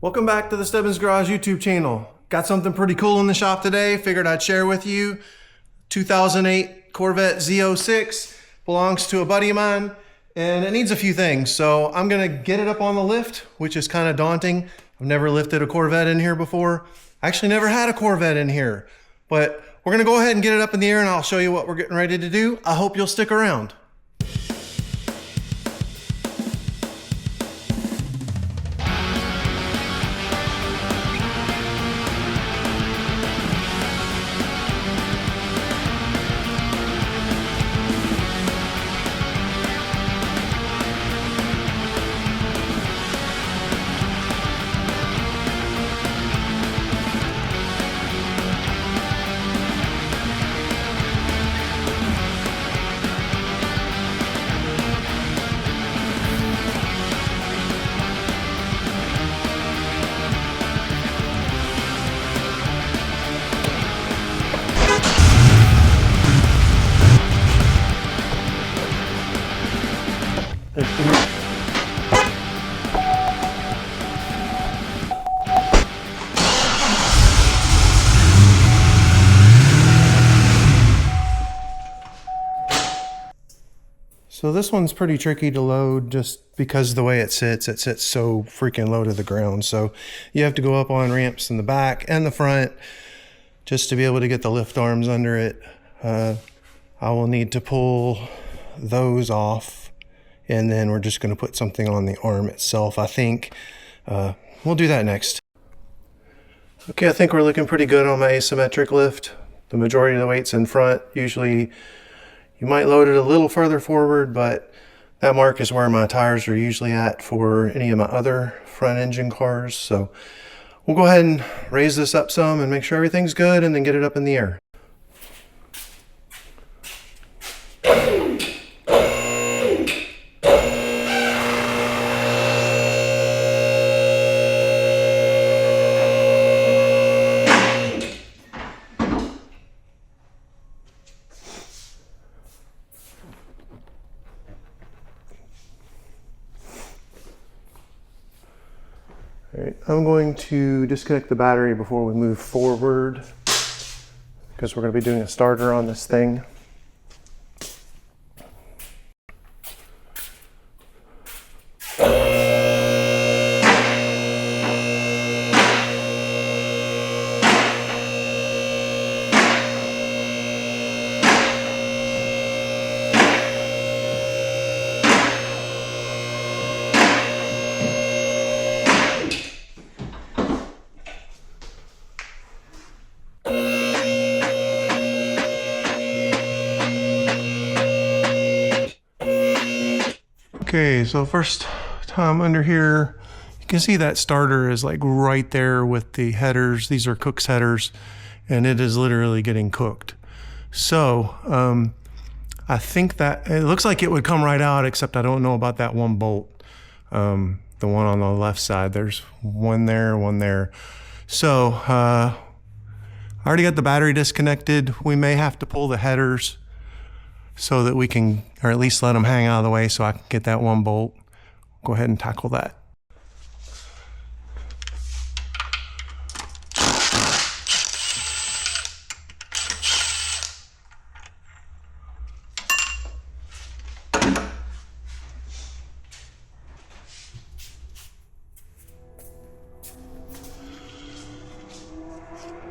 Welcome back to the Stebbins Garage YouTube channel. Got something pretty cool in the shop today. Figured I'd share with you. 2008 Corvette Z06 belongs to a buddy of mine and it needs a few things. So I'm gonna get it up on the lift, which is kind of daunting. I've never lifted a Corvette in here before. I actually never had a Corvette in here, but we're gonna go ahead and get it up in the air and I'll show you what we're getting ready to do. I hope you'll stick around. So this one's pretty tricky to load just because of the way it sits so freaking low to the ground. So you have to go up on ramps in the back and the front just to be able to get the lift arms under it. I will need to pull those off and then we're just going to put something on the arm itself. I think we'll do that next. Okay, I think we're looking pretty good on my asymmetric lift. The majority of the weight's in front. Usually you might load it a little further forward, but that mark is where my tires are usually at for any of my other front engine cars. So we'll go ahead and raise this up some and make sure everything's good and then get it up in the air. All right, I'm going to disconnect the battery before we move forward because we're going to be doing a starter on this thing. Okay, so first time under here, you can see that starter is like right there with the headers. These are Cook's headers, and it is literally getting cooked. So I think that it looks like it would come right out, except I don't know about that one bolt. The one on the left side, there's one there, one there. So I already got the battery disconnected. We may have to pull the headers so that we can, or at least let them hang out of the way so I can get that one bolt. Go ahead and tackle that.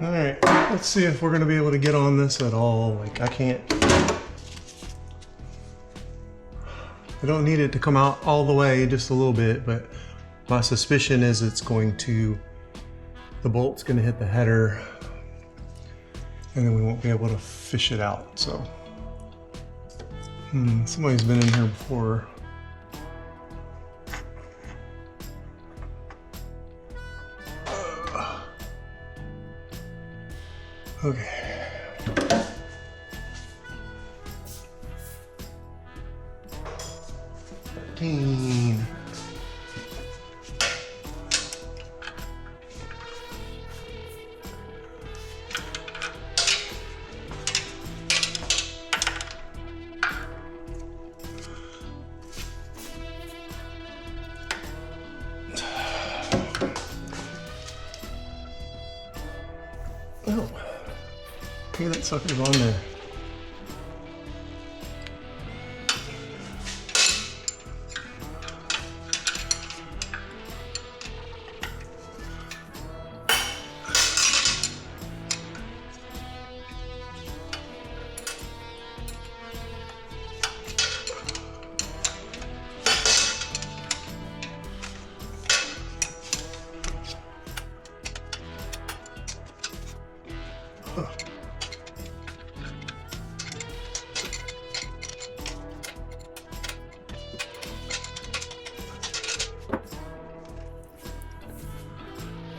All right, let's see if we're gonna be able to get on this at all. Like, I can't. I don't need it to come out all the way, just a little bit, but my suspicion is it's going to, the bolt's going to hit the header and then we won't be able to fish it out. So somebody's been in here before. Okay. Oh, look at that sucker's on there.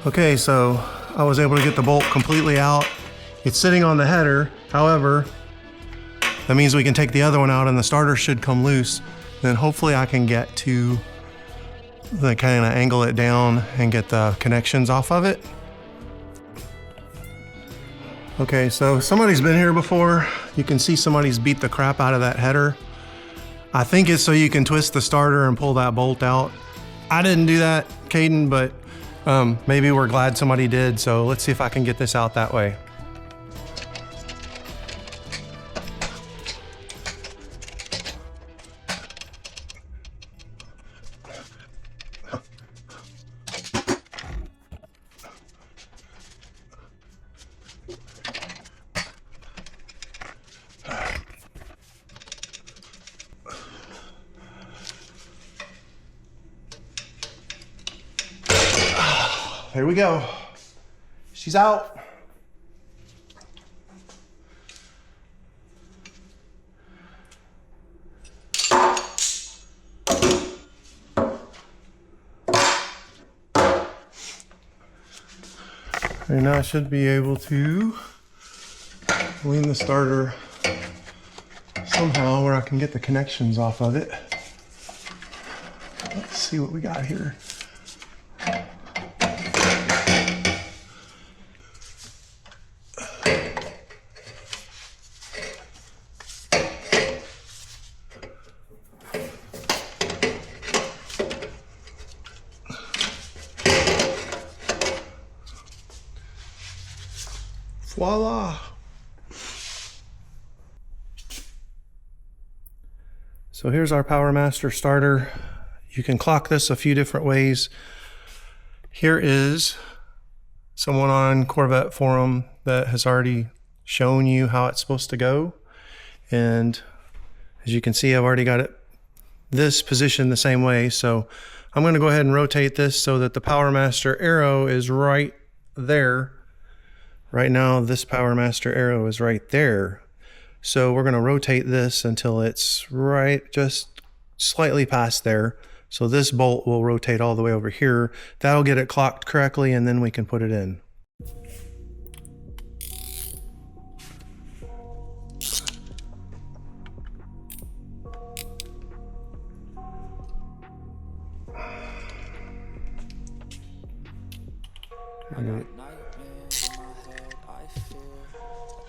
Okay, so I was able to get the bolt completely out. It's sitting on the header. However, that means we can take the other one out and the starter should come loose. Then hopefully I can get to the kind of angle it down and get the connections off of it. Okay, so somebody's been here before. You can see somebody's beat the crap out of that header. I think it's so you can twist the starter and pull that bolt out. I didn't do that, Kaden, but maybe we're glad somebody did. So let's see if I can get this out that way. Here we go. She's out. And now I should be able to lean the starter somehow where I can get the connections off of it. Let's see what we got here. Voila! So here's our Power Master starter. You can clock this a few different ways. Here is someone on Corvette forum that has already shown you how it's supposed to go. And as you can see, I've already got it this position the same way. So I'm going to go ahead and rotate this so that the Power Master arrow is right there. Right now, this Power Master arrow is right there. So we're going to rotate this until it's right just slightly past there. So this bolt will rotate all the way over here. That'll get it clocked correctly, and then we can put it in.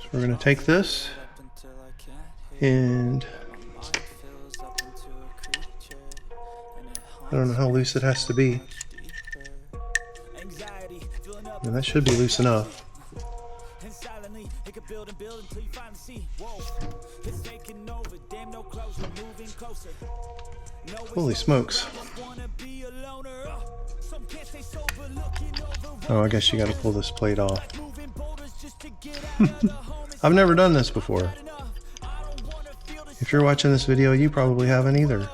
So we're going to take this and I don't know how loose it has to be. And that should be loose enough. Holy smokes. Oh, I guess you got to pull this plate off. I've never done this before. If you're watching this video, you probably haven't either.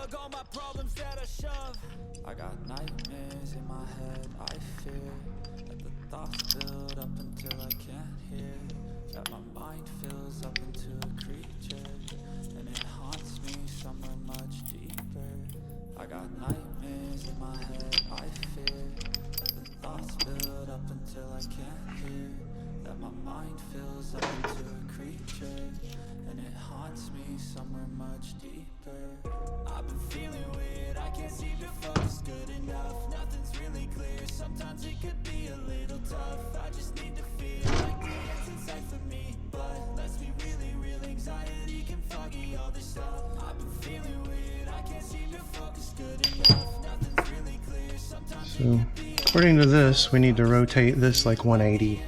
So, according to this, we need to rotate this like 180.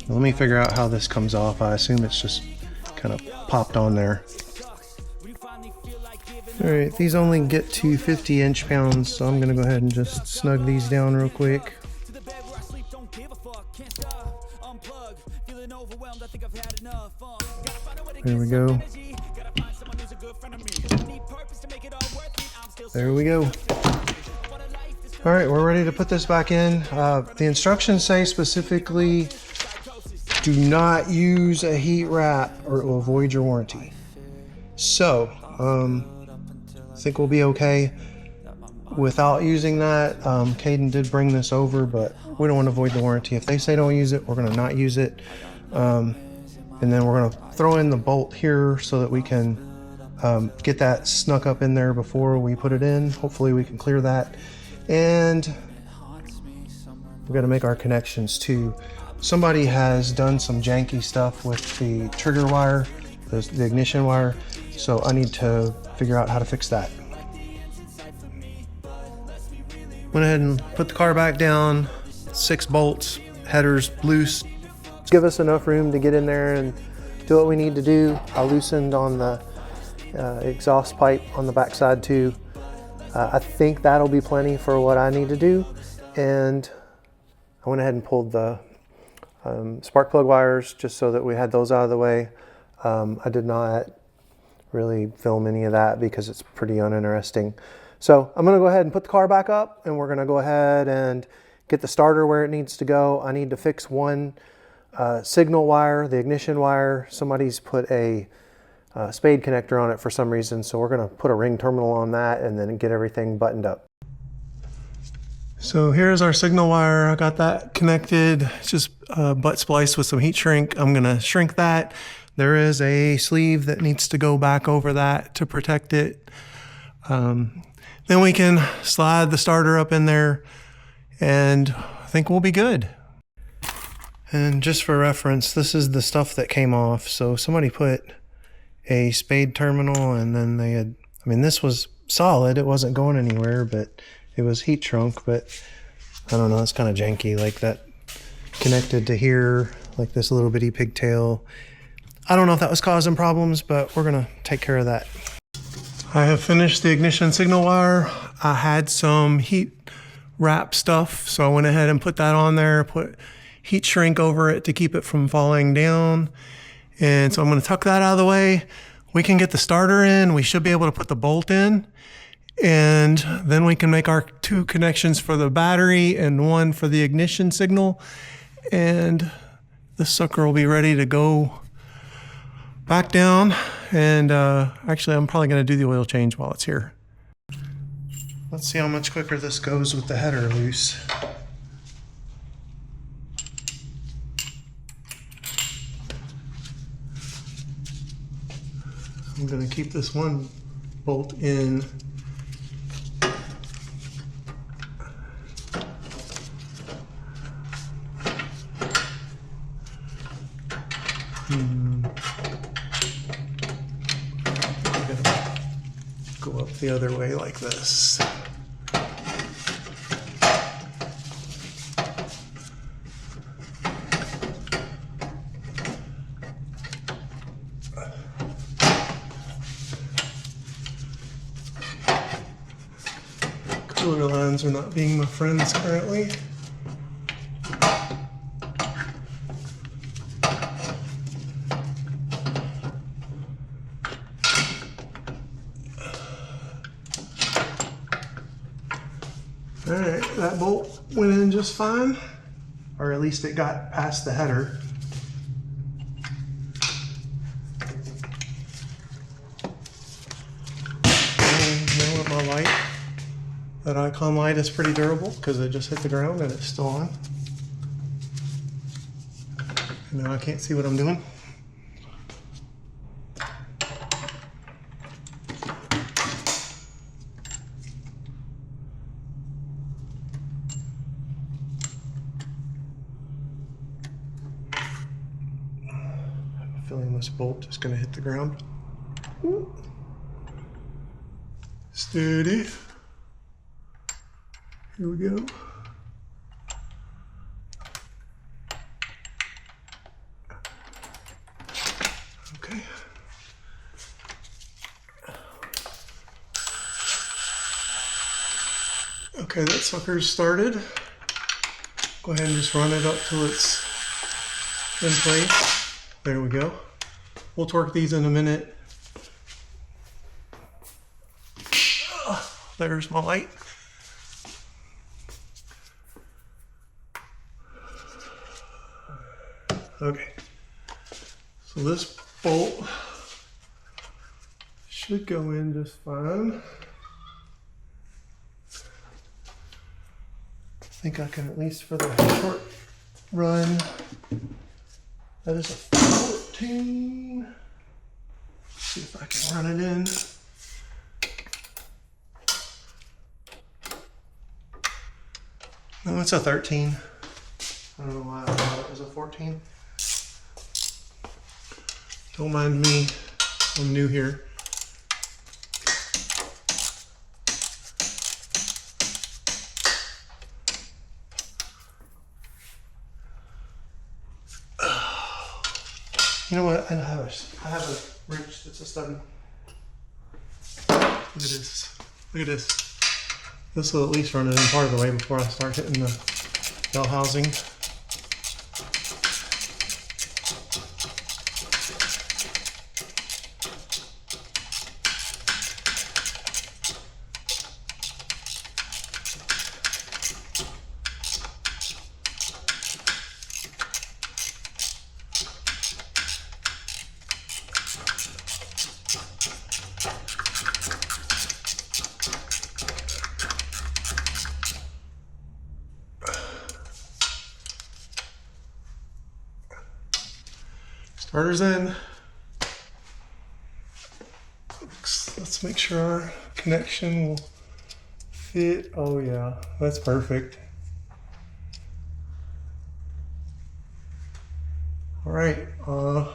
Let me figure out how this comes off. I assume it's just kind of popped on there. All right, these only get to 50 inch-pounds, so I'm gonna go ahead and just snug these down real quick. There we go. There we go. All right, we're ready to put this back in. The instructions say specifically, do not use a heat wrap or it will void your warranty. So, I think we'll be okay without using that. Kaden did bring this over, but we don't want to void the warranty. If they say don't use it, we're going to not use it. And then we're going to throw in the bolt here so that we can get that snuck up in there before we put it in. Hopefully we can clear that. And we're going to make our connections too. Somebody has done some janky stuff with the trigger wire, the ignition wire, so I need to figure out how to fix that. Went ahead and put the car back down, 6 bolts, headers loose. Give us enough room to get in there and do what we need to do. I loosened on the exhaust pipe on the backside too. I think that'll be plenty for what I need to do. And I went ahead and pulled the spark plug wires just so that we had those out of the way. I did not really film any of that because it's pretty uninteresting. So I'm gonna go ahead and put the car back up, and we're gonna go ahead and get the starter where it needs to go. I need to fix one signal wire, the ignition wire. Somebody's put a spade connector on it for some reason, so we're gonna put a ring terminal on that and then get everything buttoned up. So here's our signal wire. I got that connected. It's just butt spliced with some heat shrink. I'm gonna shrink that. There is a sleeve that needs to go back over that to protect it. Then we can slide the starter up in there and I think we'll be good. And just for reference, this is the stuff that came off. So somebody put a spade terminal and then they had, I mean, this was solid. It wasn't going anywhere, but it was heat shrunk, but I don't know, it's kind of janky, like that connected to here, like this little bitty pigtail. I don't know if that was causing problems, but we're gonna take care of that. I have finished the ignition signal wire. I had some heat wrap stuff, so I went ahead and put that on there, put heat shrink over it to keep it from falling down. And so I'm gonna tuck that out of the way. We can get the starter in. We should be able to put the bolt in. And then we can make our 2 connections for the battery and 1 for the ignition signal. And this sucker will be ready to go back down. And actually, I'm probably going to do the oil change while it's here. Let's see how much quicker this goes with the header loose. I'm going to keep this one bolt in. Go up the other way like this. Cooler lines are not being my friends currently. All right, that bolt went in just fine, or at least it got past the header. And now with my light, that icon light is pretty durable because it just hit the ground and it's still on. And now I can't see what I'm doing. Feeling this bolt is going to hit the ground. Steady. Here we go. Okay, that sucker's started. Go ahead and just run it up till it's in place. There we go. We'll torque these in a minute. There's my light. Okay, so this bolt should go in just fine. I think I can, at least for the short run. That is a 14. Let's see if I can run it in. No, it's a 13. I don't know why I thought it was a 14. Don't mind me, I'm new here. You know what? I have a wrench that's a 7. Look at this. Look at this. This will at least run it in part of the way before I start hitting the bell housing. Starter's in. Let's make sure our connection will fit. Oh yeah, that's perfect. All right, I'm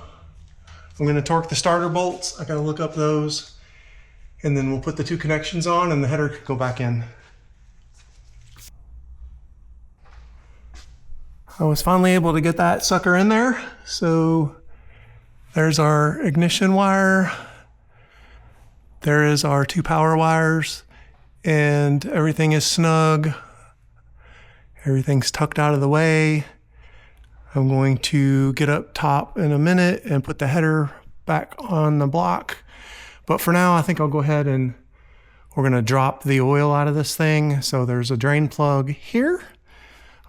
gonna torque the starter bolts. I gotta look up those, and then we'll put the 2 connections on and the header could go back in. I was finally able to get that sucker in there. So there's our ignition wire. There is our 2 power wires, and everything is snug. Everything's tucked out of the way. I'm going to get up top in a minute and put the header back on the block. But for now, I think I'll go ahead and we're gonna drop the oil out of this thing. So there's a drain plug here,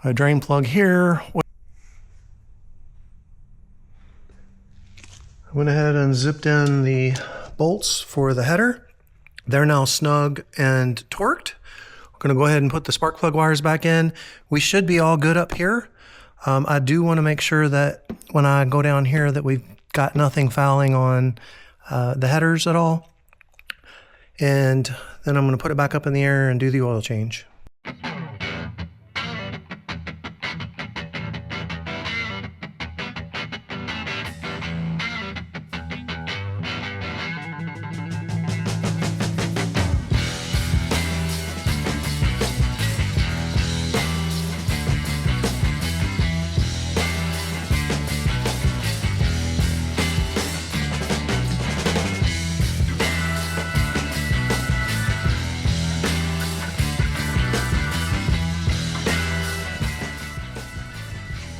a drain plug here. I went ahead and zipped in the bolts for the header. They're now snug and torqued. We're gonna go ahead and put the spark plug wires back in. We should be all good up here. I do wanna make sure that when I go down here that we've got nothing fouling on the headers at all. And then I'm gonna put it back up in the air and do the oil change.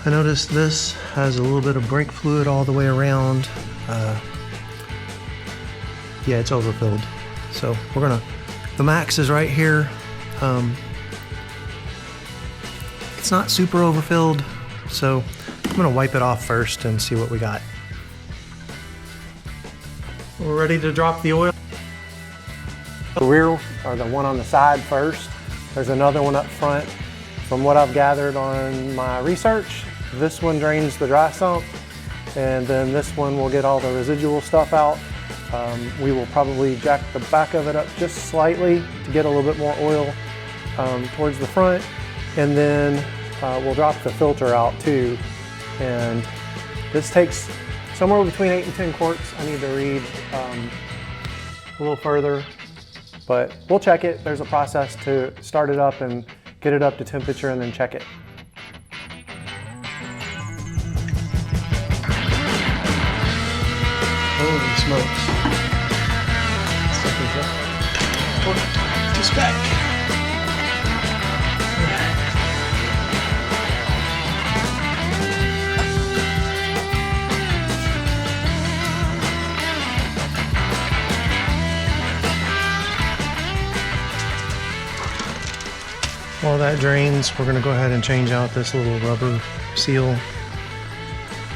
I noticed this has a little bit of brake fluid all the way around. Yeah, it's overfilled. So the max is right here. It's not super overfilled, so I'm gonna wipe it off first and see what we got. We're ready to drop the oil. The rear, or the one on the side first. There's another one up front. From what I've gathered on my research, this one drains the dry sump, and then this one will get all the residual stuff out. We will probably jack the back of it up just slightly to get a little bit more oil towards the front, and then we'll drop the filter out too. And this takes somewhere between 8 and 10 quarts. I need to read a little further, but we'll check it. There's a process to start it up and get it up to temperature and then check it. Holy smokes. Just back. that drains, we're going to go ahead and change out this little rubber seal.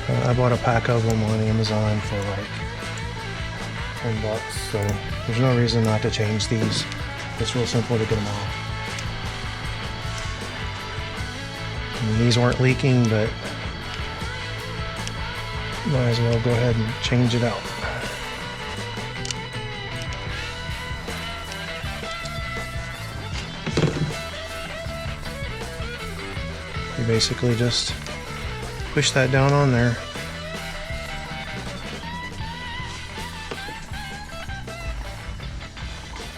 I bought a pack of them on Amazon for like $10, so there's no reason not to change these. It's real simple to get them off. And these weren't leaking, but might as well go ahead and change it out. You basically just push that down on there.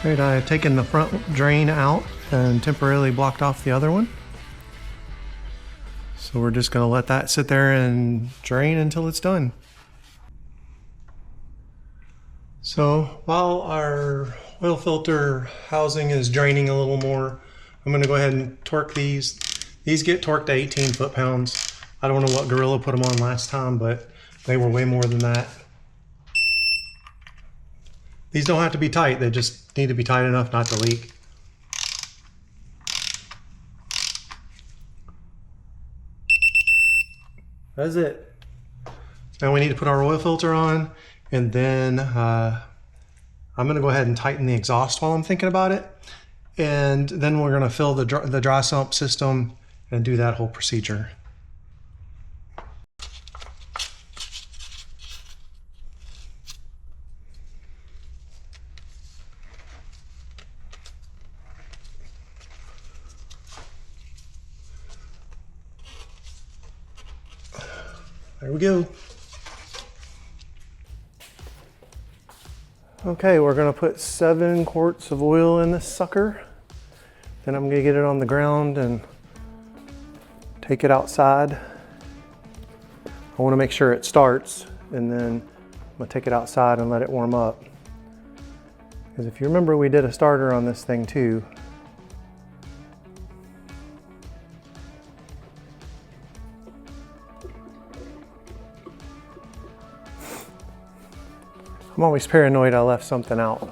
Right, I had taken the front drain out and temporarily blocked off the other one. So we're just going to let that sit there and drain until it's done. So while our oil filter housing is draining a little more, I'm going to go ahead and torque these. These get torqued to 18 foot-pounds. I don't know what Gorilla put them on last time, but they were way more than that. These don't have to be tight, they just need to be tight enough not to leak. That's it. Now we need to put our oil filter on, and then I'm gonna go ahead and tighten the exhaust while I'm thinking about it. And then we're gonna fill the dry sump system and do that whole procedure. There we go. Okay, we're gonna put 7 quarts of oil in this sucker. Then I'm gonna get it on the ground and take it outside. I wanna make sure it starts, and then I'm gonna take it outside and let it warm up. Because if you remember, we did a starter on this thing too. I'm always paranoid I left something out.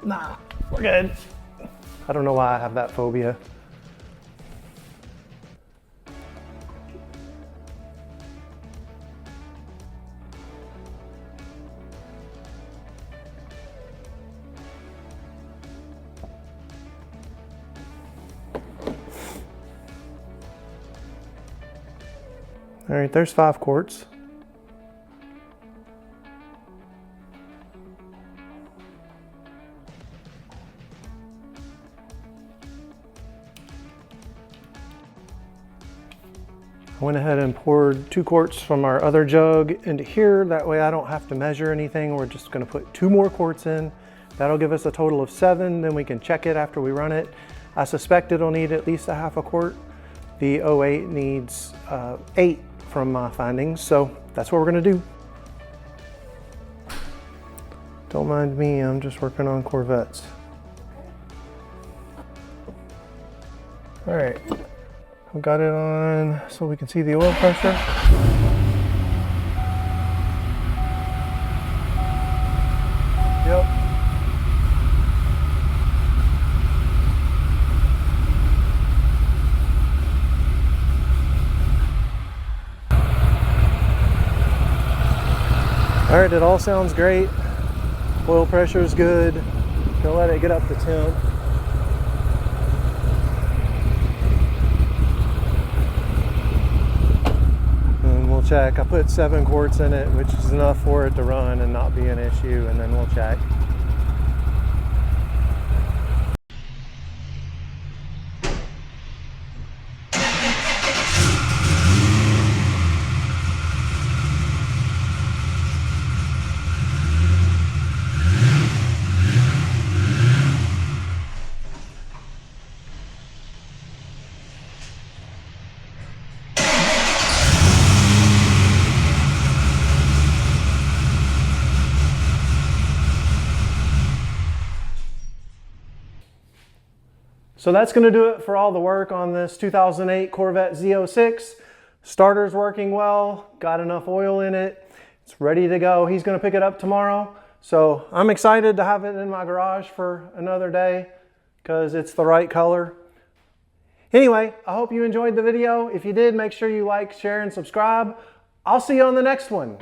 Nah, we're good. I don't know why I have that phobia. All right, there's 5 quarts. I went ahead and poured 2 quarts from our other jug into here. That way I don't have to measure anything. We're just gonna put 2 more quarts in. That'll give us a total of 7. Then we can check it after we run it. I suspect it'll need at least a half a quart. The 08 needs 8 from my findings. So that's what we're gonna do. Don't mind me, I'm just working on Corvettes. All right. I've got it on so we can see the oil pressure. Yep. All right, it all sounds great. Oil pressure is good. Gonna let it get up to temp. Check. I put 7 quarts in it, which is enough for it to run and not be an issue, and then we'll check. So that's going to do it for all the work on this 2008 Corvette Z06. Starter's working well, got enough oil in it. It's ready to go. He's going to pick it up tomorrow. So I'm excited to have it in my garage for another day because it's the right color. Anyway, I hope you enjoyed the video. If you did, make sure you like, share, and subscribe. I'll see you on the next one.